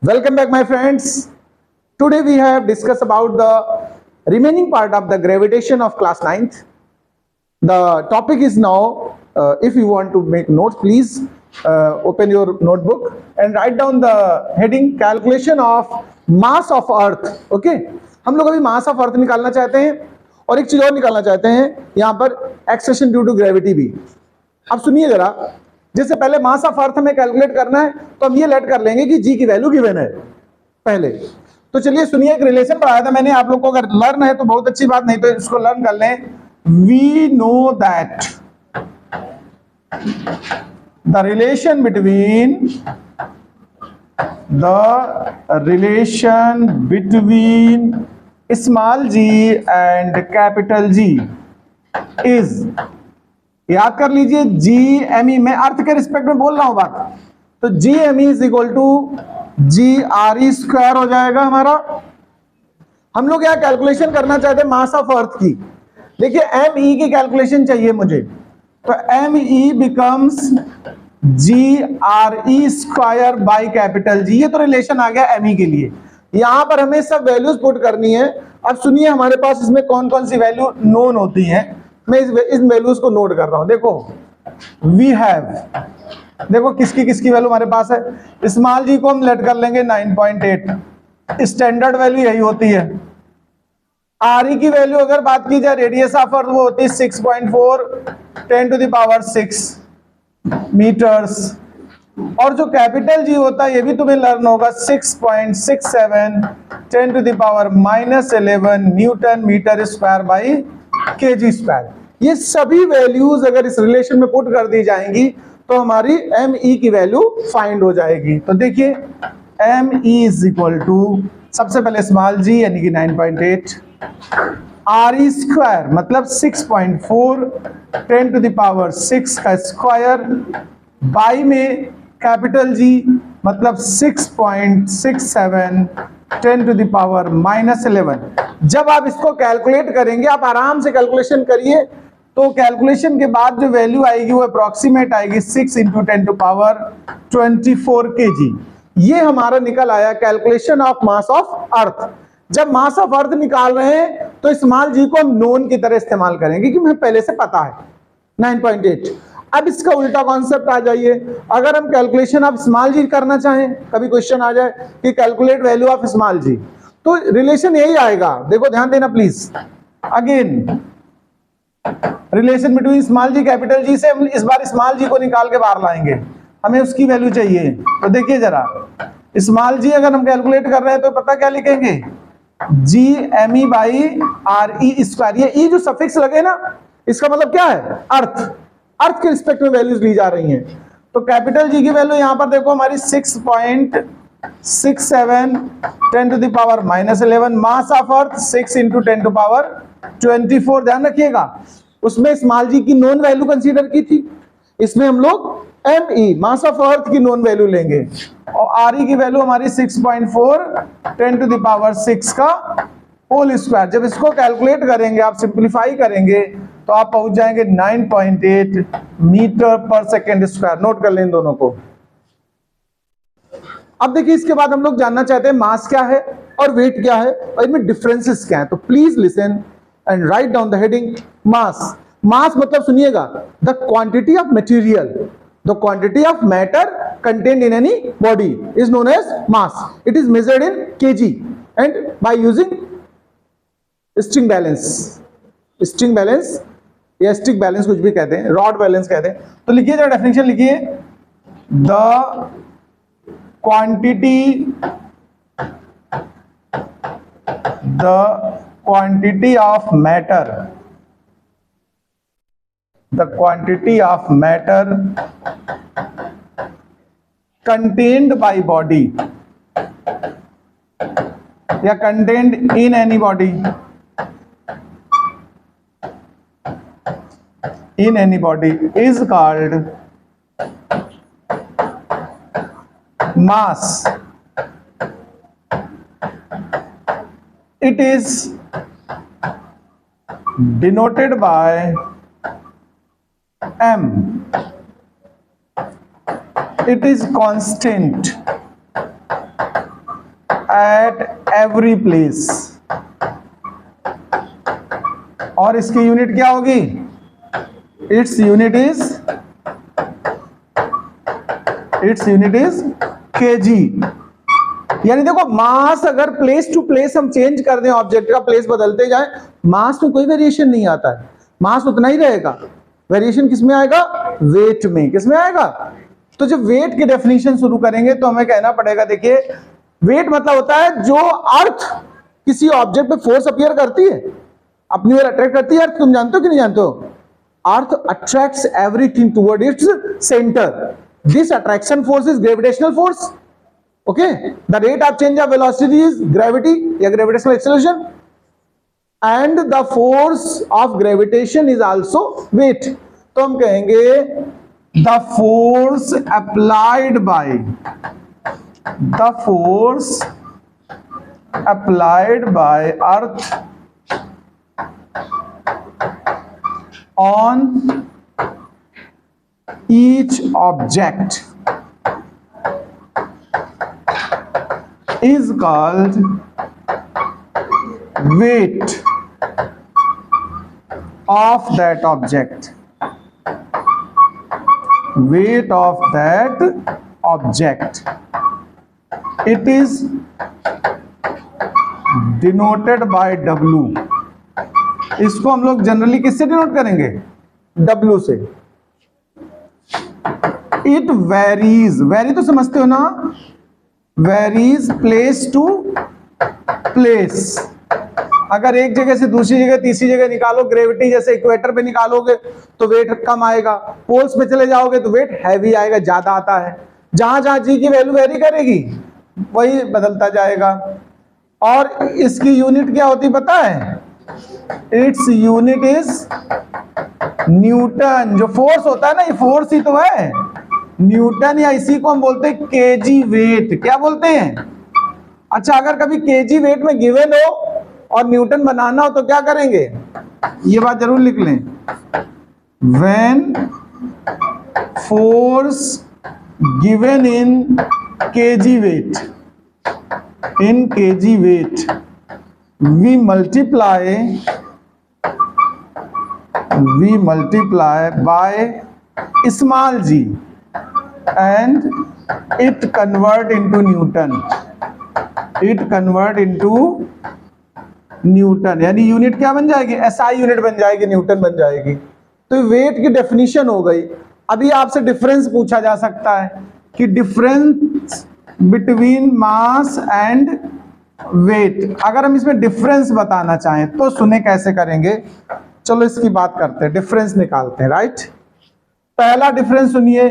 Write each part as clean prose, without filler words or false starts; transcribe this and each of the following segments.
Welcome back, my friends. Today we have discussed about the remaining part of the gravitation of class 9th. The topic is now, if you want to make notes, please open your notebook and write down the heading calculation of mass of earth. Okay, हम लोग अभी mass of earth निकालना चाहते हैं और एक चीज और निकालना चाहते हैं यहाँ पर accretion due to gravity भी. अब सुनिए जरा, जैसे पहले मास ऑफ अर्थ हमें कैलकुलेट करना है तो हम ये लेट कर लेंगे कि जी की वैल्यू गिवन है पहले. तो चलिए सुनिए, एक रिलेशन पढ़ाया था मैंने आप लोग को, अगर लर्न है तो बहुत अच्छी बात, नहीं तो इसको लर्न कर लें. We know that the relation between small G and capital G is, याद कर लीजिए, जी एम ई, मैं अर्थ के रिस्पेक्ट में बोल रहा हूं बात, तो G M E is equal to G R E square हो जाएगा हमारा. हम लोग यहाँ कैलकुलेशन करना चाहते हैं मास ऑफ अर्थ की. देखिए एम ई की कैलकुलेशन चाहिए मुझे, तो M E becomes G R E square by capital G. ये तो रिलेशन आ गया एम ई के लिए. यहां पर हमें सब वैल्यूज पुट करनी है. अब सुनिए हमारे पास इसमें कौन कौन सी वैल्यू नोन होती हैं, मैं इस वैल्यूज को नोट कर रहा हूं. देखो वी हैव, देखो किसकी किसकी वैल्यू हमारे पास है. स्मॉल जी को हम लेट कर लेंगे 9.8, स्टैंडर्ड वैल्यू यही होती है. आर ई की वैल्यू अगर बात की जाए रेडियस ऑफ अर्थ वो होती है 6.4 10⁶ मीटर्स. और जो कैपिटल जी होता है ये भी तुम्हें लर्न होगा 6.67 10⁻11 newton metre square by kg square. ये सभी वैल्यूज अगर इस रिलेशन में पुट कर दी जाएंगी तो हमारी एम ई की वैल्यू फाइंड हो जाएगी. तो देखिए M E is equal to, सबसे पहले स्मॉल जी यानी कि 9.8, आर ई स्क्वायर मतलब 6.4 10⁶ का स्क्वायर, बाई में कैपिटल जी मतलब 6.67 10⁻11. जब आप इसको कैलकुलेट करेंगे, आप आराम से कैलकुलेशन करिए, तो कैलकुलेशन के बाद जो वैल्यू आएगी वो अप्रोक्सीमेट आएगी 6 × 10⁻24 kg. ये हमारा निकल आया कैलकुलेशन ऑफ मास ऑफ अर्थ. जब मास ऑफ अर्थ निकाल रहे हैं तो स्मॉल जी को हम नोन की तरह इस्तेमाल करेंगे क्योंकि हमें पहले से पता है 9.8. अब इसका उल्टा कॉन्सेप्ट आ जाइए, अगर हम कैलकुलेशन ऑफ स्मॉल जी करना चाहें, कभी क्वेश्चन आ जाए कि calculate value of small g, तो रिलेशन यही आएगा. देखो ध्यान देना please. Again relation between small g capital G से हम इस बार स्मॉल जी को निकाल के बाहर लाएंगे, हमें उसकी वैल्यू चाहिए. तो देखिए जरा, स्मॉल जी अगर हम कैलकुलेट कर रहे हैं तो पता क्या लिखेंगे, G M E by R E square. ये ई जो सफिक्स लगे ना, इसका मतलब क्या है, अर्थ. अर्थ के रिस्पेक्ट में वैल्यूज ली जा रही हैं. तो कैपिटल जी की वैल्यू यहां पर देखो हमारी 6.67 10⁻11, मास ऑफ अर्थ 6 × 10⁻24. ध्यान रखिएगा, उसमें स्मॉल जी की नोन वैल्यू कंसीडर की थी, इसमें हम लोग एम ई मास ऑफ अर्थ की नोन वैल्यू लेंगे. और आर ई की वैल्यू हमारी 6.4 10⁻6 का होल स्क्वायर. जब इसको कैलकुलेट करेंगे, आप सिंप्लीफाई करेंगे, तो आप पहुंच जाएंगे 9.8 मीटर पर सेकेंड स्क्वायर. नोट कर लें दोनों को. अब देखिए इसके बाद हम लोग जानना चाहते हैं मास क्या है और वेट क्या है और इनमें डिफरेंसेस क्या है. तो please listen and write down the heading mass. Mass मतलब सुनिएगा, the quantity of material, the quantity of matter contained in any body is known as mass. It is measured in KG and by using string balance. String balance या stick balance कुछ भी कहते हैं, rod balance कहते हैं. तो लिखिए जरा डेफिनेशन लिखिए, the quantity of matter contained by body या contained in any body is called mass. It is denoted by m. It is constant at every place. और इसकी यूनिट क्या होगी? Its unit is KG. यानी देखो, मास अगर place to place हम change कर दें, ऑब्जेक्ट का प्लेस बदलते जाए, मास में कोई वेरिएशन नहीं आता है, मास उतना ही रहेगा। वेरिएशन किस में आएगा? वेट में। किस में आएगा? तो जब वेट की डेफिनेशन शुरू करेंगे तो हमें कहना पड़ेगा, देखिए वेट मतलब होता है जो अर्थ किसी ऑब्जेक्ट पे फोर्स अपियर करती है, अपनी ओर अट्रैक्ट करती है। अर्थ तुम जानते हो कि नहीं जानते हो? Earth attracts everything toward its centre. This attraction force is gravitational force. Okay, the rate of change of velocity is gravity या gravitational acceleration, and the force of gravitation is also weight. तो हम कहेंगे the force applied by earth on each object is called weight of that object. Weight of that object. It is denoted by W. इसको हम लोग generally किससे denote करेंगे? W से। It varies, very तो समझते हो ना, वेरीज प्लेस टू प्लेस। अगर एक जगह से दूसरी जगह तीसरी जगह निकालो, ग्रेविटी जैसे इक्वेटर पे निकालोगे तो वेट कम आएगा, पोल्स पे चले जाओगे तो वेट हैवी आएगा, ज्यादा आता है। जहां जहां जी की वैल्यू वेरी करेगी वही बदलता जाएगा। और इसकी यूनिट क्या होती पता है? Its unit is Newton. जो फोर्स होता है ना, ये फोर्स ही तो है, न्यूटन, या इसी को हम बोलते हैं केजी वेट। क्या बोलते हैं? अच्छा, अगर कभी केजी वेट में गिवन हो और न्यूटन बनाना हो तो क्या करेंगे? ये बात जरूर लिख लें। When force given in KG weight, we multiply by small g and it convert into newton. यानी यूनिट क्या बन जाएगी? एसआई यूनिट बन जाएगी, न्यूटन बन जाएगी। तो वेट की डेफिनेशन हो गई। अभी आपसे डिफरेंस पूछा जा सकता है कि difference between mass and weight. अगर हम इसमें डिफरेंस बताना चाहें तो सुने कैसे करेंगे। चलो इसकी बात करते हैं, डिफरेंस निकालते हैं। राइट, पहला डिफरेंस सुनिए,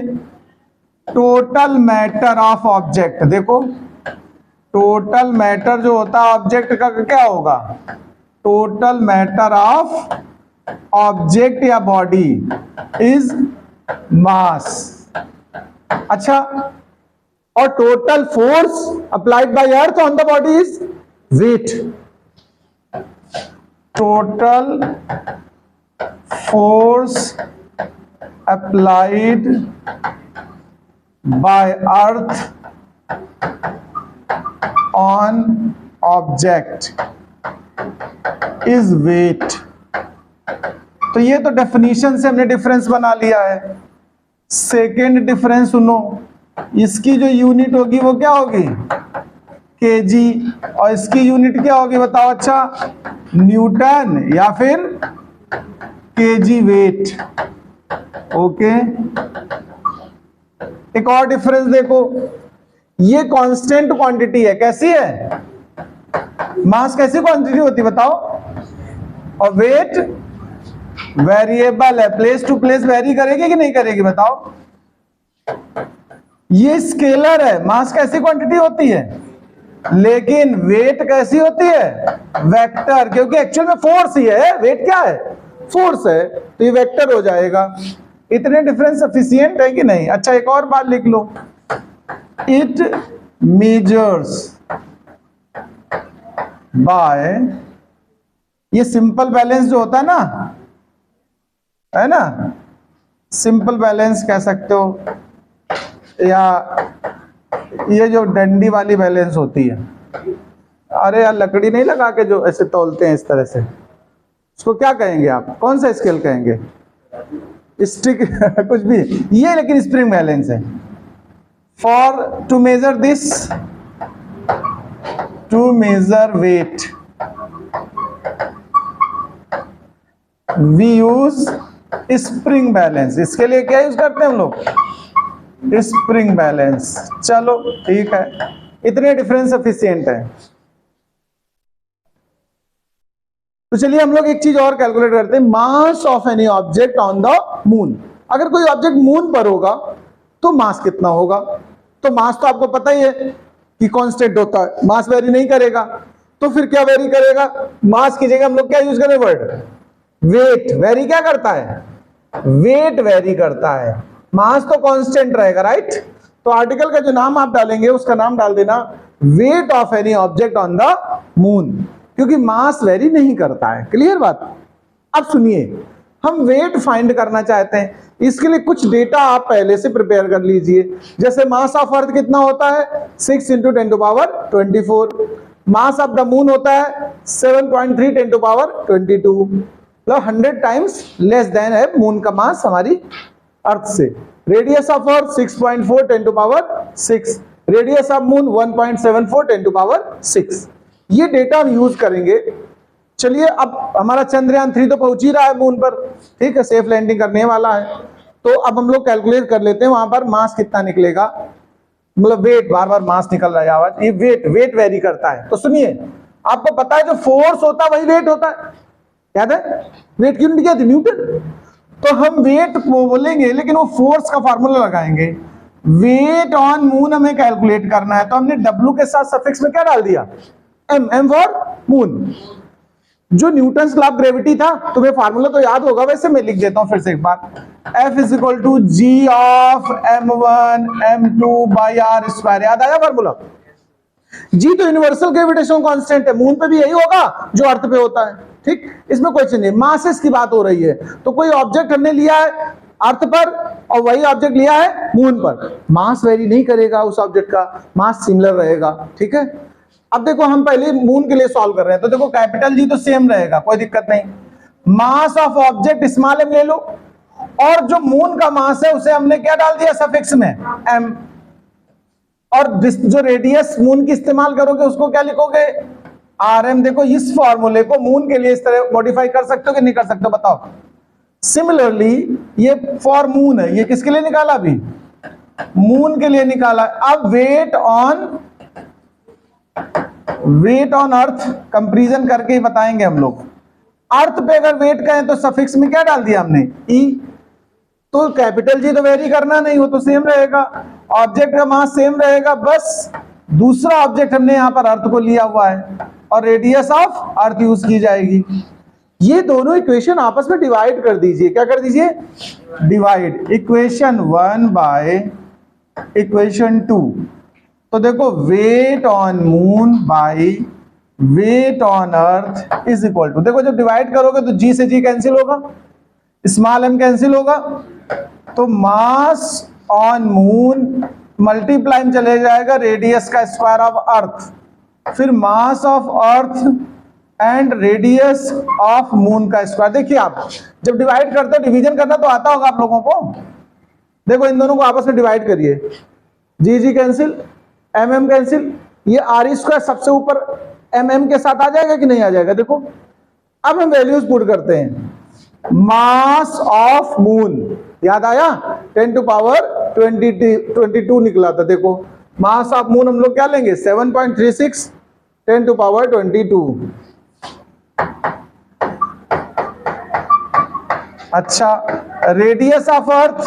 टोटल मैटर ऑफ ऑब्जेक्ट। देखो, टोटल मैटर जो होता है ऑब्जेक्ट का क्या होगा? टोटल मैटर ऑफ ऑब्जेक्ट या बॉडी इज मास। अच्छा, और total force applied by earth on the body is weight. Total force applied by earth on object is weight. तो ये तो डेफिनेशन से हमने डिफरेंस बना लिया है। सेकेंड डिफरेंस सुनो, इसकी जो यूनिट होगी वो क्या होगी? केजी। और इसकी यूनिट क्या होगी बताओ? अच्छा, न्यूटन या फिर केजी वेट। ओके, एक और डिफरेंस देखो, ये कांस्टेंट क्वांटिटी है। कैसी है? मास कैसी क्वांटिटी होती बताओ? और वेट वेरिएबल है, प्लेस टू प्लेस वेरी करेगी कि नहीं करेगी बताओ? ये स्केलर है, मास कैसी क्वांटिटी होती है, लेकिन वेट कैसी होती है? वेक्टर, क्योंकि एक्चुअल में फोर्स ही है, वेट क्या है? फोर्स है, तो ये वेक्टर हो जाएगा। इतने डिफरेंस सफिशिएंट है कि नहीं? अच्छा, एक और बात लिख लो, इट मेजर्स बाय, ये सिंपल बैलेंस जो होता है ना, सिंपल बैलेंस कह सकते हो, या ये जो डंडी वाली बैलेंस होती है, अरे यार लकड़ी नहीं लगा के जो ऐसे तौलते हैं इस तरह से, उसको क्या कहेंगे आप, कौन सा स्केल कहेंगे? स्टिक कुछ भी, ये लेकिन स्प्रिंग बैलेंस है। For to measure this, to measure weight we use spring balance. इसके लिए क्या यूज करते हैं हम लोग? Spring balance. चलो ठीक है, इतने डिफरेंस एफिशिएंट है। तो चलिए हम लोग एक चीज और कैलकुलेट करते हैं, mass of any object on the moon. अगर कोई ऑब्जेक्ट मून पर होगा तो मास कितना होगा? तो मास तो आपको पता ही है कि कांस्टेंट होता है, मास वेरी नहीं करेगा। तो फिर क्या वेरी करेगा? मास की जगह हम लोग क्या यूज करें वर्ड? वेट। वेरी क्या करता है? वेट वेरी करता है, मास तो कांस्टेंट रहेगा, राइट? तो आर्टिकल का जो नाम आप डालेंगे उसका नाम डाल देना weight of any object on the moon, क्योंकि मास वेरी नहीं करता है। क्लियर बात? अब सुनिए, हम वेट फाइंड करना चाहते हैं, इसके लिए कुछ डेटा आप पहले से प्रिपेयर कर लीजिए। जैसे मास ऑफ अर्थ कितना होता है? 6 × 10⁻²4। मास ऑफ द मून होता है 7.3 × 10⁻²2, मतलब 100 टाइम्स लेस देन है मून का मास हमारी अर्थ से। Radius of earth 6.4 × 10⁻6, radius of moon 1.74 × 10⁻6। ये डेटा हम यूज करेंगे। चलिए, अब हमारा चंद्रयान 3 तो पहुंच ही रहा है मून पर, ठीक है, सेफ लैंडिंग करने वाला है। तो अब हम लोग कैलकुलेट कर लेते हैं वहां पर मास कितना निकलेगा, मतलब वेट, बार बार मास निकल रहा है आवाज, ये वेट वेरी करता है। तो सुनिए, आपको पता है जो फोर्स होता है वही वेट होता है, याद है? वेट की यूनिट क्या थी? न्यूटन। तो हम वेट बोलेंगे लेकिन वो फोर्स का फार्मूला लगाएंगे। वेट ऑन मून हमें कैलकुलेट करना है, तो हमने W के साथ सफिक्स में क्या डाल दिया? M for moon. जो न्यूटन्स लॉ ऑफ ग्रेविटी था, तुम्हें फार्मूला तो याद होगा, वैसे मैं लिख देता हूं फिर से एक बार। F = G of M1 M2/r²। याद आया फार्मूला? G तो यूनिवर्सल ग्रेविटेशन कांस्टेंट है, मून पे भी यही होगा जो अर्थ पे होता है, ठीक? इसमें कोई चीज नहीं, मासेस की बात हो रही है। तो कोई ऑब्जेक्ट हमने लिया है अर्थ पर और वही ऑब्जेक्ट लिया है मून पर, मास वेरी नहीं करेगा, उस ऑब्जेक्ट का मास सिमिलर रहेगा, ठीक है? अब देखो, हम पहले मून के लिए सॉल्व कर रहे हैं, तो देखो कैपिटल G तो सेम रहेगा, कोई दिक्कत नहीं। Mass of object small m ले लो, और जो मून का मास है उसे हमने क्या डाल दिया सफिक्स में? m। और जो रेडियस मून की इस्तेमाल करोगे उसको क्या लिखोगे? rm। देखो, इस फॉर्मूले को मून के लिए इस तरह मॉडिफाई कर सकते हो कि नहीं कर सकते हो, बताओ? सिमिलरली ये फॉर मून है, ये किसके लिए निकाला? अभी मून के लिए निकाला। अब वेट ऑन अर्थ कंपैरिजन करके ही बताएंगे हम लोग। अर्थ पे अगर वेट कहें तो सफिक्स में क्या डाल दिया हमने? E। तो कैपिटल G तो वेरी करना नहीं, वो तो सेम रहेगा, ऑब्जेक्ट का मास सेम रहेगा, बस दूसरा ऑब्जेक्ट हमने यहां पर अर्थ को लिया हुआ है और रेडियस ऑफ अर्थ यूज की जाएगी। ये दोनों इक्वेशन आपस में डिवाइड कर दीजिए। क्या कर दीजिए? Divide equation 1 by equation 2। तो देखो, weight on moon by weight on earth is equal to, देखो जब डिवाइड करोगे तो G से G कैंसिल होगा, स्मॉल m कैंसिल होगा, तो मास ऑन मून मल्टीप्लाई में चले जाएगा रेडियस का स्क्वायर ऑफ अर्थ, फिर मास of earth and radius of moon का स्क्वायर। देखिए, आप जब डिवाइड करते हो, डिवीजन करना तो आता होगा आप लोगों को। देखो, इन दोनों को आपस में डिवाइड करिए, G कैंसिल, mm कैंसिल, ये r² सबसे ऊपर mm के साथ आ जाएगा कि नहीं आ जाएगा? देखो, अब हम वैल्यूज पुट करते हैं। मास ऑफ मून याद आया? 10⁻22 निकला था। देखो, मास ऑफ मून हम लोग क्या लेंगे? 7.36 10⁻22। अच्छा, रेडियस ऑफ अर्थ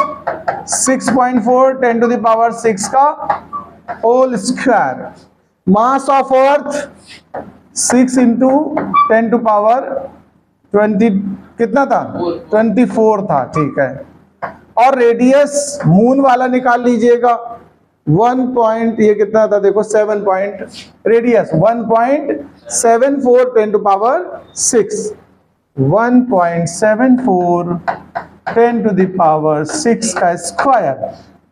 6.4 10⁻6 का whole square. Mass of earth 6 × 10⁻20 कितना था? 24 था, ठीक है। और रेडियस मून वाला निकाल लीजिएगा, 1 पॉइंट, ये कितना था? देखो 7 पॉइंट, रेडियस 1.74 10⁻6, 1.74 10⁻6 का स्क्वायर।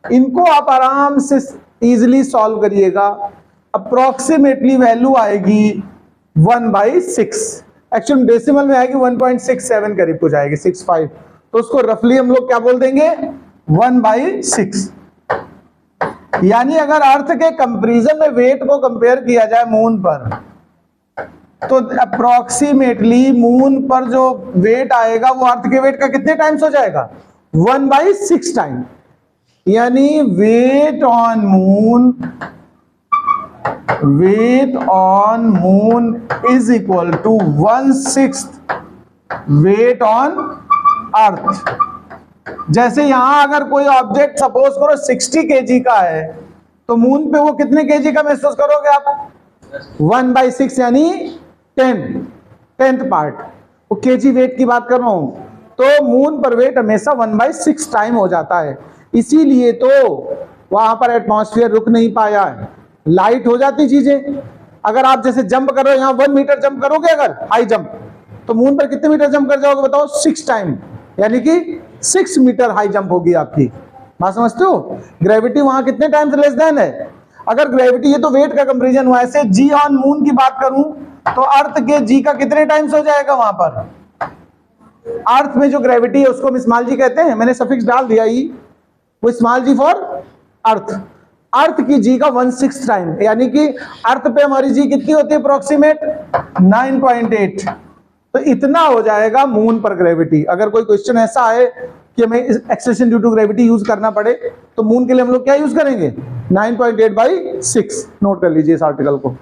इनको आप आराम से इजीली सॉल्व करिएगा। अप्रोक्सीमेटली वैल्यू आएगी 1/6। एक्चुअली डेसिमल में आएगी 1.67 करीब हो जाएगी, 65। तो उसको रफली हम लोग क्या बोल देंगे, 1/6। यानी अगर अर्थ के कंपैरिजन में वेट को कंपेयर किया जाए मून पर, तो अप्रोक्सीमेटली मून पर जो वेट आएगा वो अर्थ के वेट का कितने टाइम्स हो जाएगा, 1/6 टाइम। यानी weight on moon is equal to 1/6 weight on earth. जैसे यहां अगर कोई ऑब्जेक्ट सपोज करो 60 केजी का है, तो मून पे वो कितने केजी का महसूस करोगे आप, 1/6 यानी 10th पार्ट। वो केजी वेट की बात कर रहा हूं। तो मून पर वेट हमेशा 1/6 टाइम हो जाता है। इसीलिए तो वहां पर एटमॉस्फेयर रुक नहीं पाया है, लाइट हो जाती चीजें। अगर आप जैसे जंप कर रहे हो, यहां 1 मीटर जंप करोगे अगर हाई जंप, तो मून पर कितने मीटर जंप कर जाओगे बताओ, 6 टाइम, यानी कि 6 मीटर हाई जंप होगी आपकी। बात समझते हो? ग्रेविटी वहां कितने टाइम्स लेस देन है। अगर ग्रेविटी, ये तो वेट का कंपैरिजन हुआ, ऐसे जी ऑन मून की बात करूं तो अर्थ के जी का कितने टाइम्स हो जाएगा वहां पर। अर्थ में जो ग्रेविटी है उसको हम स्मॉल जी कहते हैं, मैंने सफिक्स डाल दिया ही, वो स्मॉल जी फॉर अर्थ। अर्थ की जी का 1/6 टाइम, यानी कि अर्थ पे हमारी जी कितनी होती है अप्रोक्सीमेट 9.8। तो इतना हो जाएगा मून पर ग्रेविटी। अगर कोई क्वेश्चन ऐसा है कि हमें acceleration due to gravity use करना पड़े, तो मून के लिए हम लोग क्या यूज करेंगे, 9.8/6। नोट कर लीजिए इस आर्टिकल को।